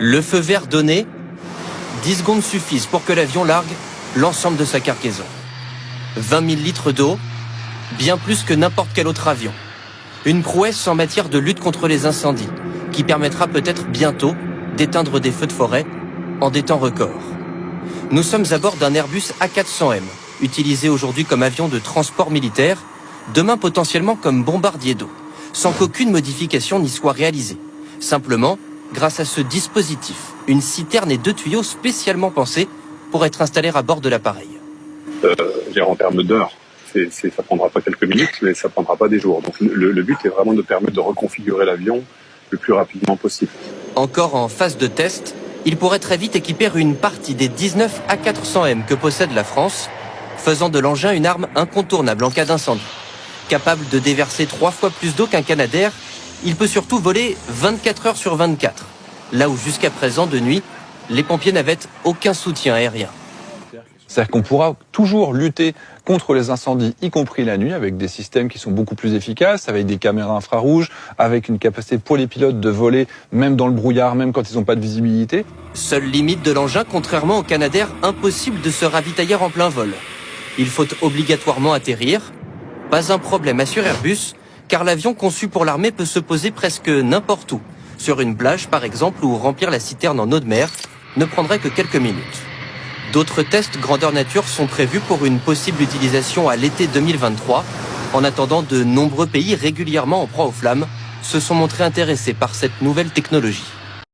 Le feu vert donné, 10 secondes suffisent pour que l'avion largue l'ensemble de sa cargaison. 20 000 litres d'eau, bien plus que n'importe quel autre avion. Une prouesse en matière de lutte contre les incendies, qui permettra peut-être bientôt d'éteindre des feux de forêt en des temps records. Nous sommes à bord d'un Airbus A400M, utilisé aujourd'hui comme avion de transport militaire, demain potentiellement comme bombardier d'eau, sans qu'aucune modification n'y soit réalisée. Simplement, grâce à ce dispositif, une citerne et 2 tuyaux spécialement pensés pour être installés à bord de l'appareil. En termes d'heures, ça prendra pas quelques minutes, mais ça prendra pas des jours. Donc le but est vraiment de permettre de reconfigurer l'avion le plus rapidement possible. Encore en phase de test, il pourrait très vite équiper une partie des 19 A400M que possède la France, faisant de l'engin une arme incontournable en cas d'incendie. Capable de déverser 3 fois plus d'eau qu'un Canadair, il peut surtout voler 24 heures sur 24, là où jusqu'à présent, de nuit, les pompiers n'avaient aucun soutien aérien. C'est-à-dire qu'on pourra toujours lutter contre les incendies, y compris la nuit, avec des systèmes qui sont beaucoup plus efficaces, avec des caméras infrarouges, avec une capacité pour les pilotes de voler, même dans le brouillard, même quand ils n'ont pas de visibilité. Seule limite de l'engin, contrairement au Canadair, impossible de se ravitailler en plein vol. Il faut obligatoirement atterrir. Pas un problème, assure Airbus, car l'avion conçu pour l'armée peut se poser presque n'importe où. Sur une plage, par exemple, où remplir la citerne en eau de mer ne prendrait que quelques minutes. D'autres tests grandeur nature sont prévus pour une possible utilisation à l'été 2023. En attendant, de nombreux pays régulièrement en proie aux flammes se sont montrés intéressés par cette nouvelle technologie.